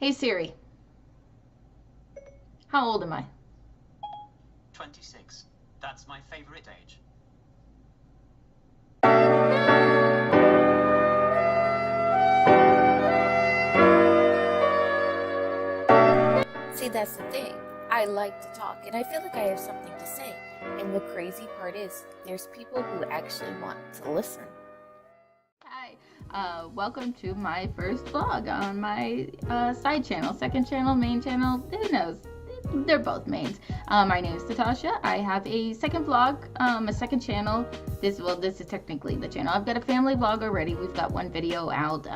Hey Siri, how old am I? 26. That's my favorite age. See, that's the thing. I like to talk and I feel like I have something to say. And the crazy part is, there's people who actually want to listen. Hi, welcome to my first vlog on my side channel, second channel, main channel, who knows? They're both mains. My name is Natasha. I have a second vlog, a second channel. This is technically the channel. I've got a family vlog already. We've got one video out.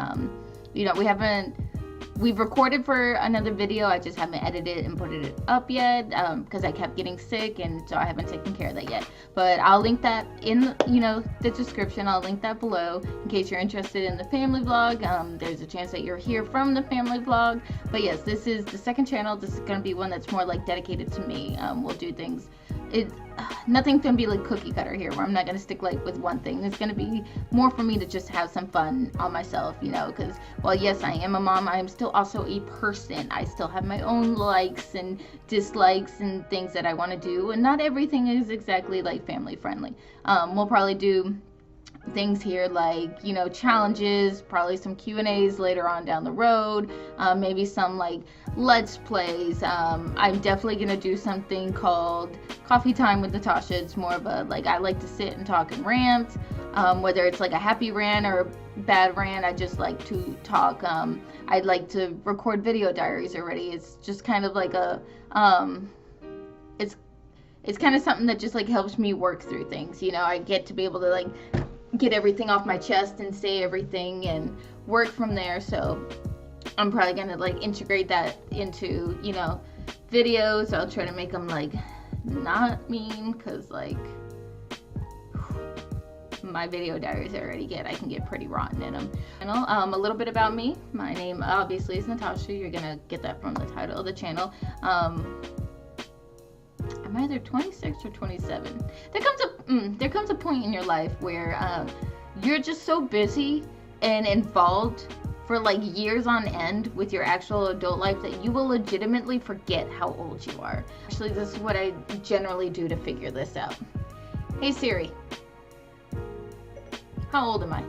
We've recorded for another video. I just haven't edited and put it up yet because I kept getting sick, and so I haven't taken care of that yet. But I'll link that in the description. I'll link that below in case you're interested in the family vlog. There's a chance that you're here from the family vlog. But yes, this is the second channel. This is going to be one that's more like dedicated to me. We'll do things. Nothing's gonna be like cookie cutter here, where I'm not gonna stick like with one thing. It's gonna be more for me to just have some fun on myself, because while yes, I am a mom, I am still also a person. I still have my own likes and dislikes and things that I want to do, and not everything is exactly like family friendly. We'll probably do things here like challenges, probably some Q&As later on down the road, maybe some like let's plays. I'm definitely gonna do something called coffee time with Natasha. It's more of a like, I like to sit and talk and rant, whether it's like a happy rant or a bad rant. I just like to talk. I'd like to record video diaries already. It's just kind of like a it's kind of something that just like helps me work through things. I get to be able to like get everything off my chest and say everything and work from there. So I'm probably gonna like integrate that into videos. I'll try to make them like not mean, because like my video diaries I can get pretty rotten in them. A little bit about me. My name obviously is Natasha. You're gonna get that from the title of the channel. I'm either 26 or 27. There comes a point in your life where you're just so busy and involved for like years on end with your actual adult life that you will legitimately forget how old you are. Actually, this is what I generally do to figure this out. Hey Siri, how old am I?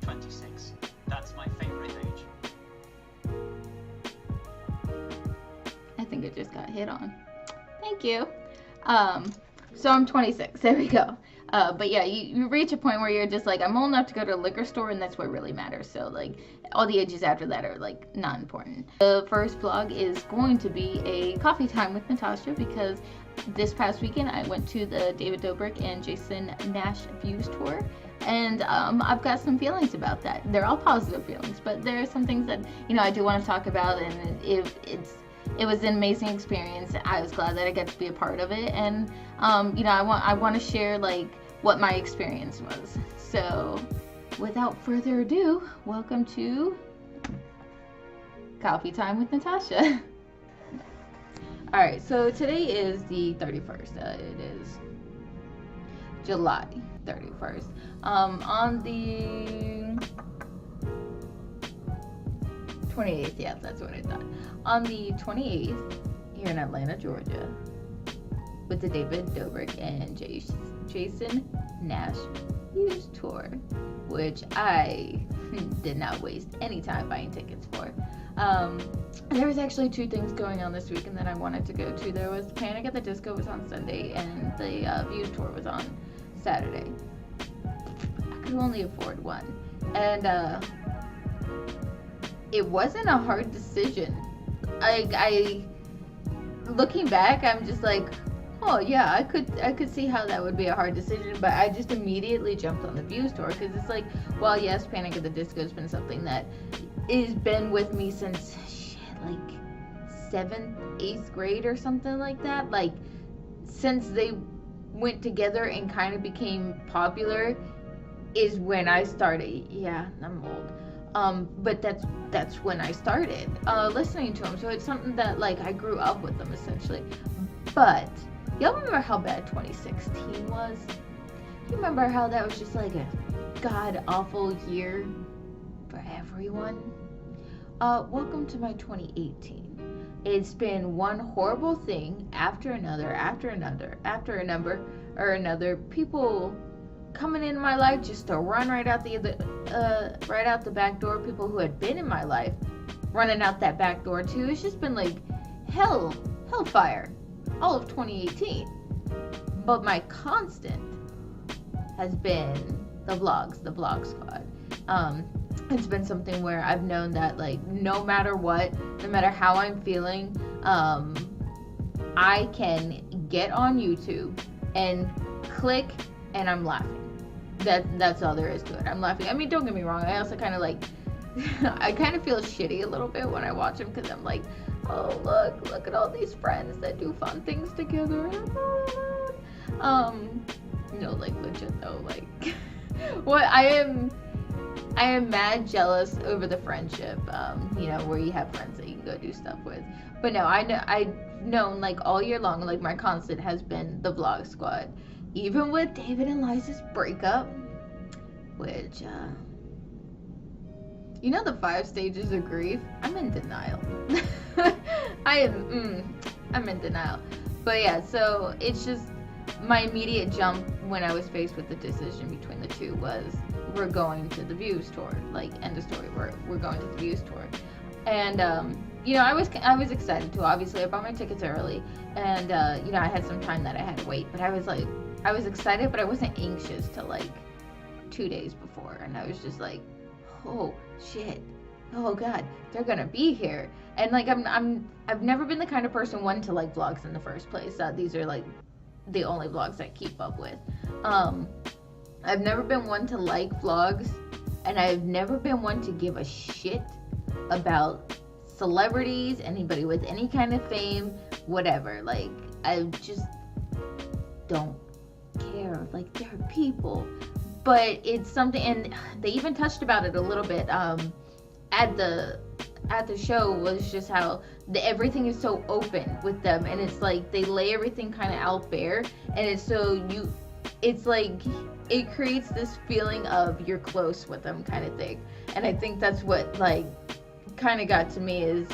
26. That's my favorite age. I think it just got hit on. Thank you. So I'm 26. There we go. But yeah, you reach a point where you're just like, I'm old enough to go to a liquor store, and that's what really matters. So like, all the ages after that are like not important. The first vlog is going to be a coffee time with Natasha, because this past weekend I went to the David Dobrik and Jason Nash Views tour, and I've got some feelings about that. They're all positive feelings, but there are some things that I do want to talk about, and it was an amazing experience. I was glad that I got to be a part of it, and I want to share like what my experience was. So without further ado, welcome to Coffee Time with Natasha. Alright, so today is the 31st. It is July 31st. On the 28th, yeah, that's what I thought. On the 28th, here in Atlanta, Georgia, with the David Dobrik and Jason Nash Views tour, which I did not waste any time buying tickets for. There was actually two things going on this weekend that I wanted to go to. There was Panic at the Disco was on Sunday, and the Views tour was on Saturday. I could only afford one, and it wasn't a hard decision. I looking back, I'm just like, oh yeah, I could see how that would be a hard decision, but I just immediately jumped on the Views tour, because it's like, well, yes, Panic at the Disco has been something that has been with me since like 7th, 8th grade or something like that. Like, since they went together and kind of became popular is when I started. Yeah, I'm old. But that's when I started listening to them. So it's something that like I grew up with them essentially. But y'all remember how bad 2016 was? You remember how that was just like a god awful year for everyone? welcome to my 2018. It's been one horrible thing after another, after another. People coming in my life just to run right out the back door. People who had been in my life running out that back door too. It's just been like hellfire, all of 2018. But my constant has been the vlog squad. It's been something where I've known that, like, no matter what, no matter how I'm feeling, I can get on YouTube and click and I'm laughing. That's all there is to it. I'm laughing. I mean, don't get me wrong. I also kind of like, I kind of feel shitty a little bit when I watch them because I'm like, oh, look at all these friends that do fun things together. No, like, legit though, like, what I am mad jealous over the friendship, where you have friends that you can go do stuff with. But no, I've known, like, all year long, like, my constant has been the vlog squad. Even with David and Liza's breakup, which, the 5 stages of grief, I'm in denial. I'm in denial. But yeah, so it's just, my immediate jump when I was faced with the decision between the two was, we're going to the Views tour. Like, end of story. We're going to the Views tour. And, I was excited too. Obviously, I bought my tickets early. And, I had some time that I had to wait. But I was excited, but I wasn't anxious till, like, 2 days before. And I was just like, oh, shit. Oh, God. They're gonna be here. And, like, I've never been the kind of person, one, to like vlogs in the first place. These are, like, the only vlogs I keep up with. I've never been one to like vlogs, and I've never been one to give a shit about celebrities, anybody with any kind of fame, whatever. Like, I just don't care. Like, they're people. But it's something, and they even touched about it a little bit at the show, was just how everything is so open with them, and it's like they lay everything kind of out bare, and it's like it creates this feeling of you're close with them kind of thing. And I think that's what, like, kind of got to me is,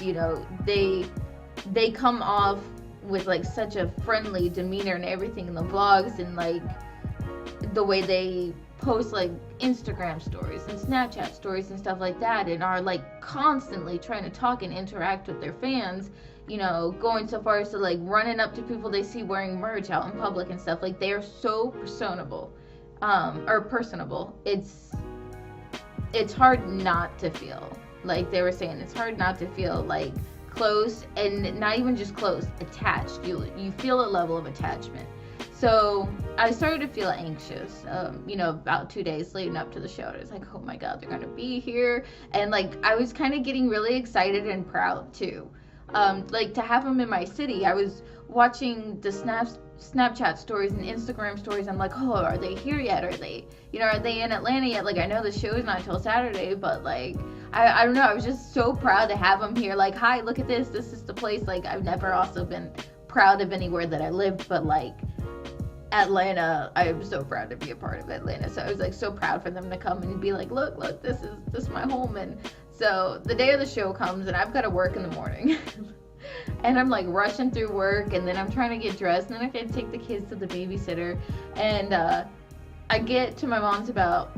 they come off with, like, such a friendly demeanor and everything in the vlogs, and, like, the way they post, like, Instagram stories and Snapchat stories and stuff like that, and are, like, constantly trying to talk and interact with their fans, going so far as to, like, running up to people they see wearing merch out in public and stuff. Like, they are so personable. It's hard not to feel, like they were saying, it's hard not to feel, like, close, and not even just close, attached. You feel a level of attachment. So I started to feel anxious, about 2 days leading up to the show. I was like, oh my God, they're gonna be here. And, like, I was kind of getting really excited and proud too. Like, to have them in my city. I was watching the Snapchat stories and Instagram stories. I'm like, oh, are they here yet? Are they in Atlanta yet? Like, I know the show is not until Saturday, but, like, I don't know. I was just so proud to have them here. Like, hi, look at this. This is the place. Like, I've never also been proud of anywhere that I lived, but, like, Atlanta, I am so proud to be a part of Atlanta. So I was, like, so proud for them to come and be like, look, this is my home. And so the day of the show comes, and I've got to work in the morning. And I'm, like, rushing through work, and then I'm trying to get dressed, and then I can take the kids to the babysitter. And I get to my mom's about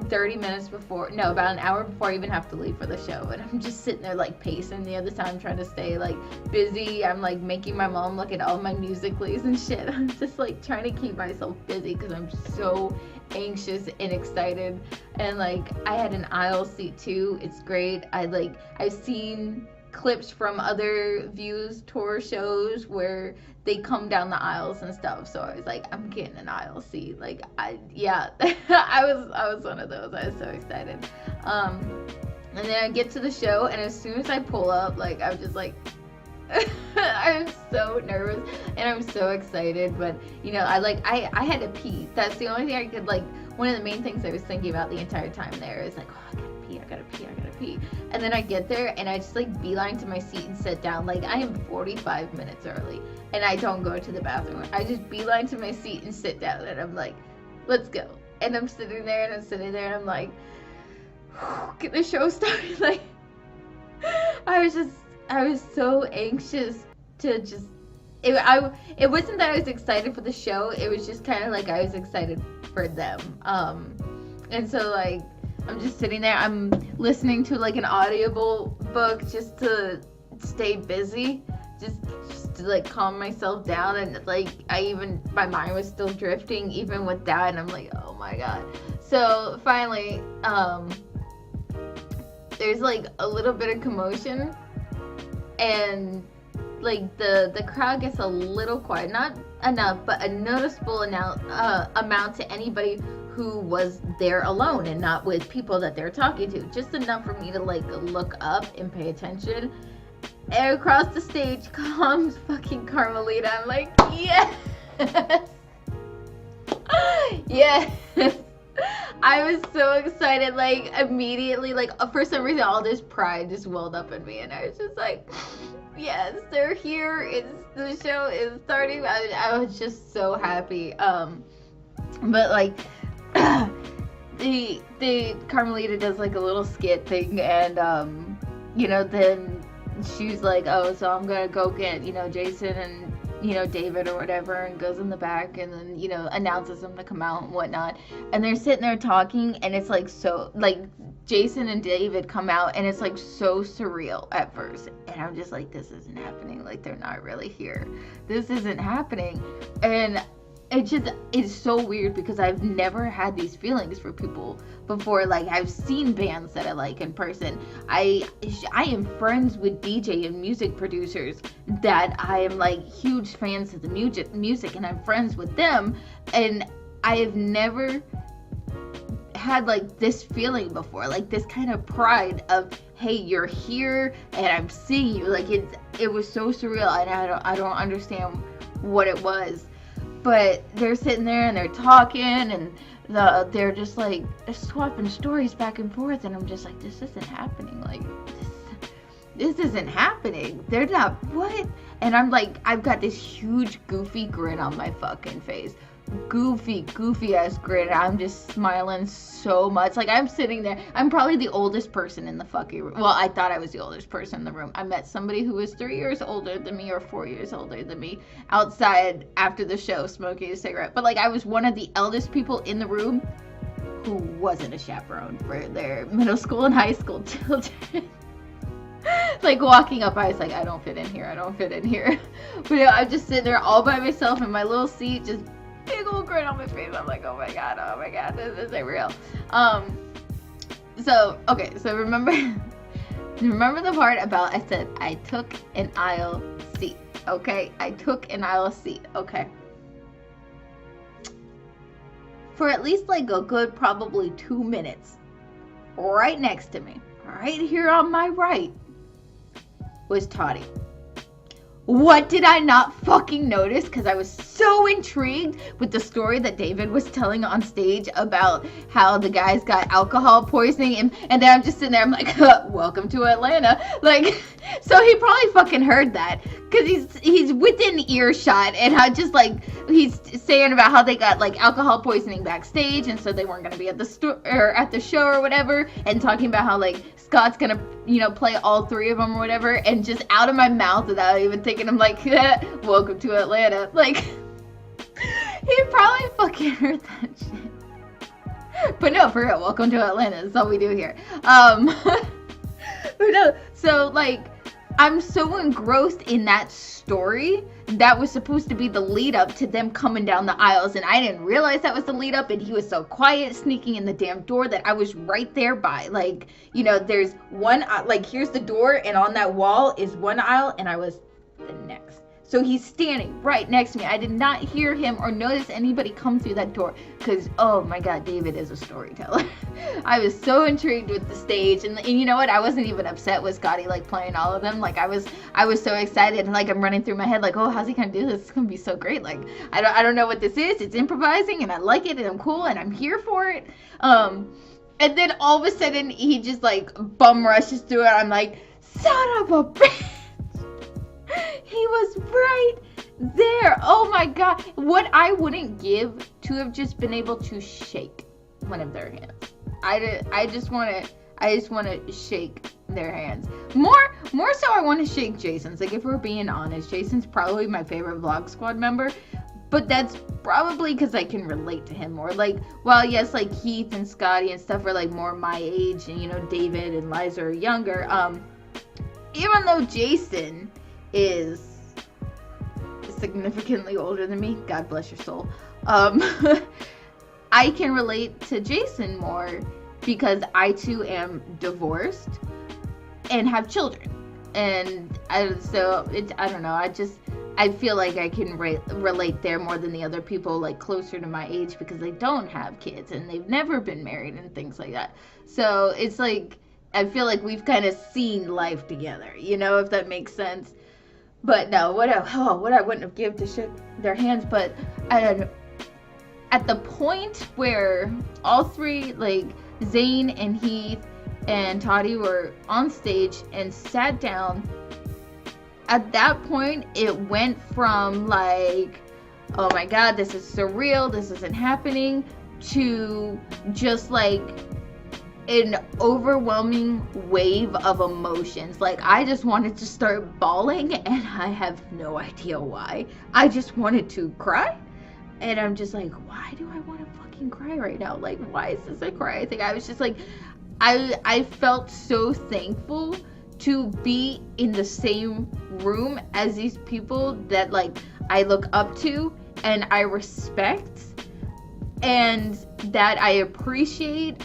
30 minutes before, no, about an hour before I even have to leave for the show. And I'm just sitting there, like, pacing the other time, trying to stay, like, busy. I'm, like, making my mom look at all my Musical.lys and shit. I'm just, like, trying to keep myself busy because I'm so anxious and excited. And, like, I had an aisle seat too. It's great. I've seen clips from other Views tour shows where they come down the aisles and stuff, so I was like, I'm getting an aisle seat. Like, I was one of those. I was so excited. And then I get to the show, and as soon as I pull up, like, I was just like, I'm so nervous and I'm so excited. But I had to pee. That's the only thing I could, like, one of the main things I was thinking about the entire time there is, like, oh, I gotta pee. And then I get there, and I just, like, beeline to my seat and sit down. Like, I am 45 minutes early, and I don't go to the bathroom. I just beeline to my seat and sit down, and I'm like, let's go. And I'm sitting there, and I'm like, get the show started. Like, I was so anxious to just. It wasn't that I was excited for the show. It was just kind of like I was excited for them. And so like I'm just sitting there. I'm listening to like an audible book just to stay busy, just to like calm myself down. And like my mind was still drifting even with that. And I'm like, oh my god. So finally, there's like a little bit of commotion, and like the crowd gets a little quiet, not enough, but a noticeable amount to anybody who was there alone and not with people that they're talking to, just enough for me to like look up and pay attention. And across the stage comes fucking Carmelita. I'm like, yes. Yes. I was so excited, like immediately, like for some reason all this pride just welled up in me, and I was just like, yes, they're here. The show is starting. I was just so happy. But like the Carmelita does like a little skit thing, and then she's like, oh, so I'm gonna go get Jason and David or whatever, and goes in the back and then announces them to come out and whatnot, and they're sitting there talking, and it's like so like Jason and David come out, and it's like so surreal at first, and I'm just like, this isn't happening, like they're not really here, this isn't happening. And it's so weird because I've never had these feelings for people before. Like I've seen bands that I like in person. I am friends with DJ and music producers that I am like huge fans of the music, and I'm friends with them, and I have never had like this feeling before, like this kind of pride of, hey, you're here and I'm seeing you. Like it was so surreal, and I don't understand what it was. But they're sitting there and they're talking, and they're just like swapping stories back and forth, and I'm just like, this isn't happening. Like this isn't happening. They're not, what? And I'm like, I've got this huge goofy grin on my fucking face. Goofy ass grin. I'm just smiling so much. Like I'm sitting there. I'm probably the oldest person in the fucking room. Well, I thought I was the oldest person in the room. I met somebody who was 3 years older than me or 4 years older than me outside after the show smoking a cigarette. But like I was one of the eldest people in the room who wasn't a chaperone for their middle school and high school children. Like walking up, I was like, I don't fit in here. But I'm just sitting there all by myself in my little seat, just big old grin on my face. I'm like, oh my god, this isn't real. So remember the part about, I said I took an aisle seat. Okay, I took an aisle seat. Okay, for at least like a good probably 2 minutes, right next to me, right here on my right, was Toddy. What did I not fucking notice? Because I was so intrigued with the story that David was telling on stage about how the guys got alcohol poisoning, and then I'm just sitting there, I'm like, welcome to Atlanta. Like, so he probably fucking heard that, because he's within earshot, and I just like, he's saying about how they got like alcohol poisoning backstage, and so they weren't gonna be at the show or whatever, and talking about how like Scott's gonna play all 3 of them or whatever, and just out of my mouth without even thinking, I'm like, welcome to Atlanta. Like, he probably fucking heard that shit. But no, for real, welcome to Atlanta. That's all we do here. But no, so like, I'm so engrossed in that story that was supposed to be the lead up to them coming down the aisles, and I didn't realize that was the lead up, and he was so quiet sneaking in the damn door that I was right there by, like, there's one, like, here's the door, and on that wall is one aisle, and I was the next. So he's standing right next to me. I did not hear him or notice anybody come through that door, because, oh my god, David is a storyteller. I was so intrigued with the stage, and you know what? I wasn't even upset with Scotty like playing all of them. Like I was so excited, and like I'm running through my head like, oh, how's he gonna do this? It's gonna be so great. Like I don't know what this is. It's improvising, and I like it, and I'm cool, and I'm here for it. And then all of a sudden he just like bum rushes through it. I'm like, son of a bitch. He was right there. Oh my god. What I wouldn't give to have just been able to shake one of their hands. I I just want to shake their hands. More so I want to shake Jason's. Like, if we're being honest, Jason's probably my favorite Vlog Squad member. But that's probably because I can relate to him more. Like, while yes, like Heath and Scotty and stuff are like more my age, and you know, David and Liza are younger. Even though Jason is significantly older than me, God bless your soul. I can relate to Jason more because I too am divorced and have children, and I don't know. I feel like I can relate there more than the other people like closer to my age because they don't have kids and they've never been married and things like that. So it's like, I feel like we've kind of seen life together, you know, if that makes sense. But no, what I wouldn't have given to shake their hands. But at the point where all three, like Zane and Heath and Toddy, were on stage and sat down, at that point, it went from like, oh my God, this is surreal, this isn't happening, to just like an overwhelming wave of emotions. Like, I just wanted to start bawling, and I have no idea why. I just wanted to cry, and I'm just like, why do I want to fucking cry right now? Like, why is this a cry? I think I was just like, I felt so thankful to be in the same room as these people that like I look up to and I respect and that I appreciate.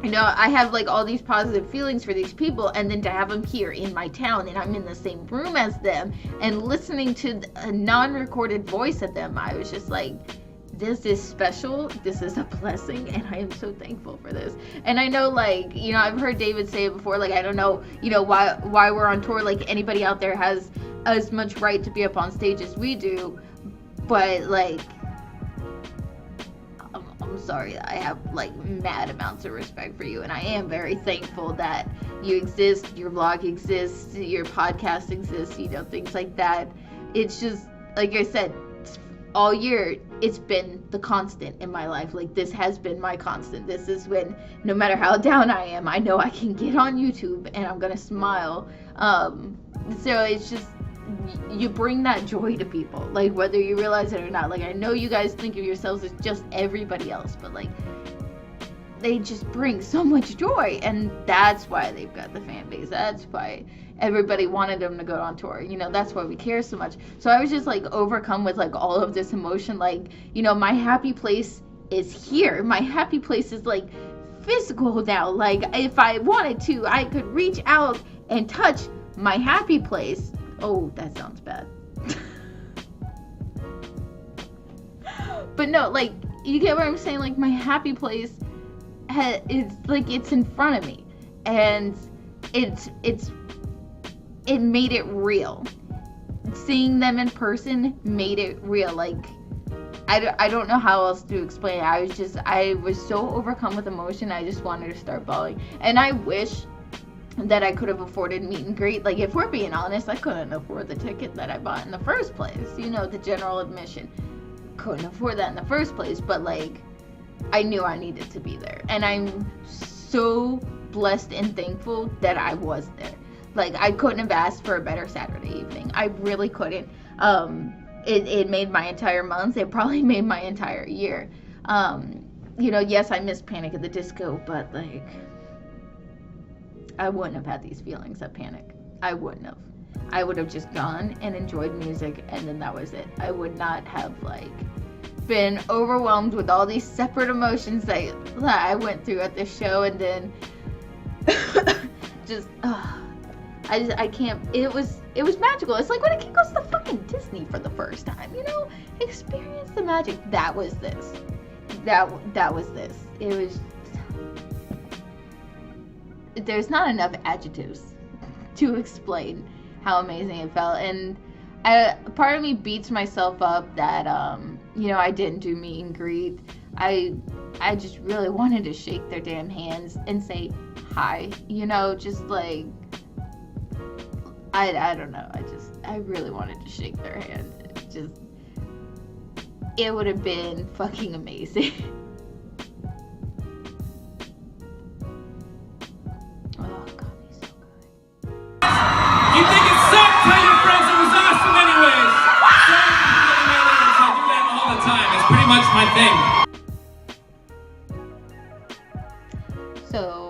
You know, I have like all these positive feelings for these people, and then to have them here in my town and I'm in the same room as them and listening to a non-recorded voice of them, I was just like, this is special, this is a blessing, and I am so thankful for this. And I know, like, you know, I've heard David say it before, like, I don't know, you know, why we're on tour, like, anybody out there has as much right to be up on stage as we do, but, like, I'm sorry, I have, like, mad amounts of respect for you, and I am very thankful that you exist, your vlog exists, your podcast exists, you know, things like that. It's just, like I said, all year, it's been the constant in my life. Like, this has been my constant. This is when, no matter how down I am, I know I can get on YouTube and I'm gonna smile. So it's just, you bring that joy to people, like, whether you realize it or not. Like, I know you guys think of yourselves as just everybody else, but like, they just bring so much joy, and that's why they've got the fan base. That's why everybody wanted them to go on tour. You know, that's why we care so much. So I was just like overcome with like all of this emotion. Like, you know, my happy place is here. My happy place is like physical now. Like, if I wanted to, I could reach out and touch my happy place. Oh, that sounds bad. But no, like, you get what I'm saying? Like, my happy place is like, it's in front of me, and it made it real. Seeing them in person made it real. Like, I don't know how else to explain it. I was so overcome with emotion, I just wanted to start bawling. And I wish that I could have afforded meet and greet. Like, if we're being honest, I couldn't afford the ticket that I bought in the first place. You know, the general admission. Couldn't afford that in the first place, but like, I knew I needed to be there. And I'm so blessed and thankful that I was there. Like, I couldn't have asked for a better Saturday evening. I really couldn't. It made my entire month. It probably made my entire year. You know, yes, I missed Panic at the Disco, but like, I wouldn't have had these feelings at Panic. I wouldn't have. I would have just gone and enjoyed music, and then that was it. I would not have like been overwhelmed with all these separate emotions that I went through at this show, and then just I can't. It was magical. It's like when a kid goes to fucking Disney for the first time, you know, experience the magic. That was this. That was this. It was. There's not enough adjectives to explain how amazing it felt, and part of me beats myself up that you know, I didn't do meet and greet. I just really wanted to shake their damn hands and say hi, you know, just like, I don't know, I really wanted to shake their hand. It would have been fucking amazing. my thing. So,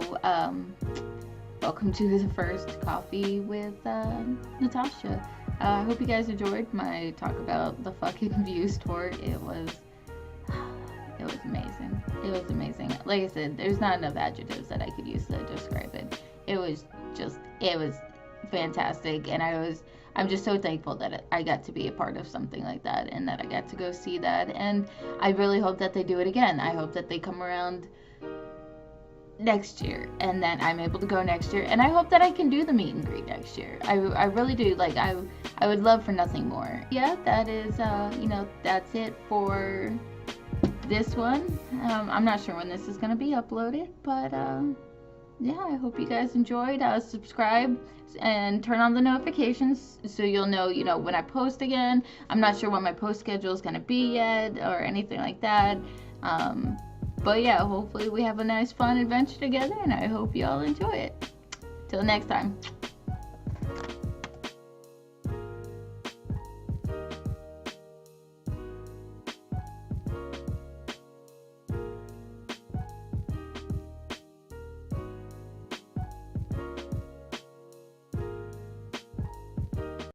welcome to the first coffee with Natasha. I hope you guys enjoyed my talk about the fucking Views tour. It was amazing. It was amazing. Like I said, there's not enough adjectives that I could use to describe it. It was fantastic, and I'm just so thankful that I got to be a part of something like that, and that I got to go see that. And I really hope that they do it again. I hope that they come around next year, and that I'm able to go next year, and I hope that I can do the meet and greet next year. I really do. Like, I would love for nothing more. Yeah, that is that's it for this one. I'm not sure when this is gonna be uploaded, but yeah, I hope you guys enjoyed. Subscribe and turn on the notifications so you'll know when I post again. I'm not sure what my post schedule is gonna be yet or anything like that. But yeah, hopefully we have a nice fun adventure together, and I hope you all enjoy it. Till next time.